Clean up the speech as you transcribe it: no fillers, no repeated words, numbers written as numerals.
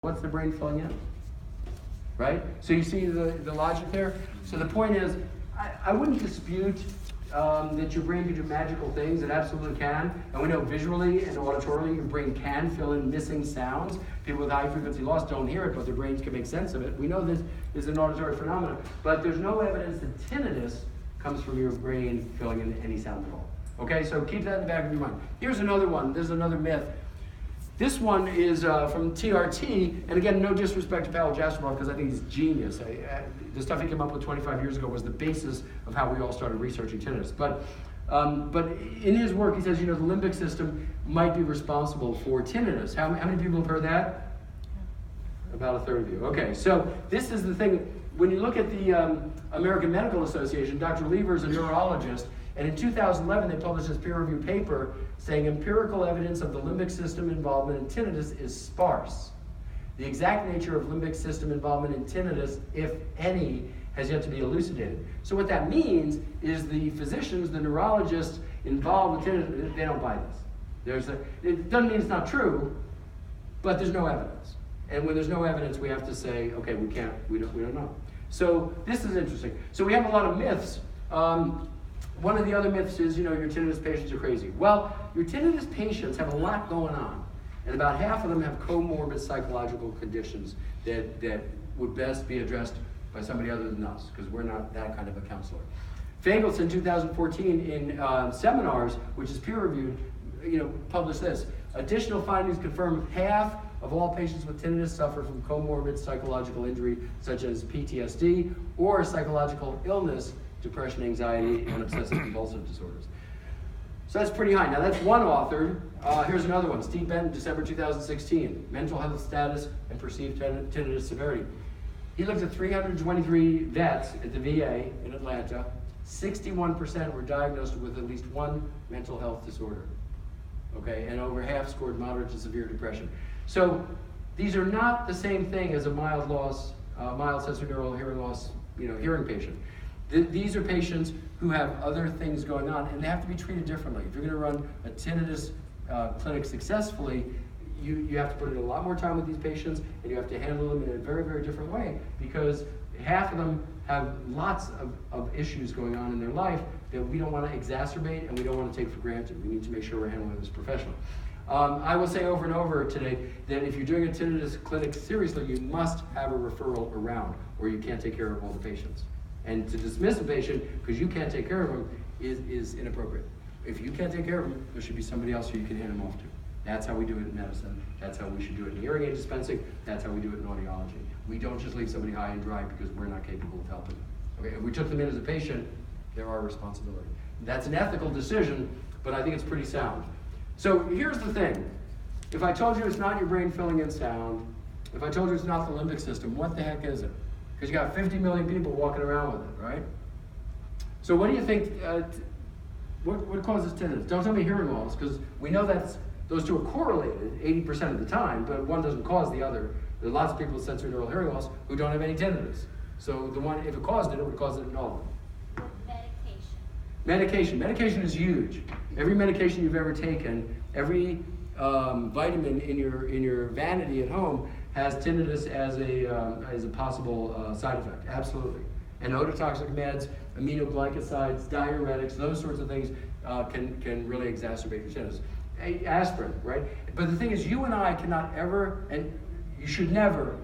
What's the brain filling in? Right? So you see the logic there? So the point is, I wouldn't dispute that your brain can do magical things. It absolutely can. And we know visually and auditorily your brain can fill in missing sounds. People with high frequency loss don't hear it, but their brains can make sense of it. We know this is an auditory phenomenon. But there's no evidence that tinnitus comes from your brain filling in any sound at all. Okay, so keep that in the back of your mind. Here's another one. There's another myth. This one is from TRT, and again, no disrespect to Pavel Jastrow, because I think he's genius. The stuff he came up with 25 years ago was the basis of how we all started researching tinnitus. But in his work, he says, the limbic system might be responsible for tinnitus. How many people have heard that? About a third of you. Okay, so this is the thing. When you look at the American Medical Association, Dr. Lever is a neurologist, and in 2011, they published this peer-reviewed paper saying empirical evidence of the limbic system involvement in tinnitus is sparse. The exact nature of limbic system involvement in tinnitus, if any, has yet to be elucidated. So what that means is the physicians, the neurologists involved with tinnitus, they don't buy this. It doesn't mean it's not true, but there's no evidence. And when there's no evidence, we have to say, okay, we don't know. So this is interesting. So we have a lot of myths. One of the other myths is, your tinnitus patients are crazy. Well, your tinnitus patients have a lot going on, and about half of them have comorbid psychological conditions that would best be addressed by somebody other than us, because we're not that kind of a counselor. Fagels in 2014 in Seminars, which is peer-reviewed, published this. Additional findings confirm half of all patients with tinnitus suffer from comorbid psychological injury, such as PTSD or psychological illness, depression, anxiety, and obsessive compulsive disorders. So that's pretty high. Now that's one author. Here's another one. Steve Benton, December 2016. Mental health status and perceived tinnitus severity. He looked at 323 vets at the VA in Atlanta. 61% were diagnosed with at least one mental health disorder. Okay, and over half scored moderate to severe depression. So these are not the same thing as a mild sensorineural hearing loss, hearing patient. These are patients who have other things going on, and they have to be treated differently. If you're going to run a tinnitus clinic successfully, you have to put in a lot more time with these patients, and you have to handle them in a very, very different way, because half of them have lots of issues going on in their life that we don't want to exacerbate and we don't want to take for granted. We need to make sure we're handling this professionally. I will say over and over today that if you're doing a tinnitus clinic seriously, you must have a referral around, or you can't take care of all the patients. And to dismiss a patient because you can't take care of them is inappropriate. If you can't take care of them, there should be somebody else who you can hand them off to. That's how we do it in medicine. That's how we should do it in hearing aid dispensing. That's how we do it in audiology. We don't just leave somebody high and dry because we're not capable of helping them. Okay? If we took them in as a patient, they're our responsibility. That's an ethical decision, but I think it's pretty sound. So here's the thing. If I told you it's not your brain filling in sound, if I told you it's not the limbic system, what the heck is it? Because you got 50 million people walking around with it, right? So what do you think, what causes tinnitus? Don't tell me hearing loss, because we know that those two are correlated 80% of the time, but one doesn't cause the other. There are lots of people with sensorineural hearing loss who don't have any tinnitus. So the one, if it caused it, it would cause it in all of them. Medication. Medication is huge. Every medication you've ever taken, every vitamin in your vanity at home has tinnitus as a possible side effect. Absolutely. And ototoxic meds, aminoglycosides, diuretics, those sorts of things can really exacerbate your tinnitus. Aspirin, right? But the thing is, you and I cannot ever, and you should never,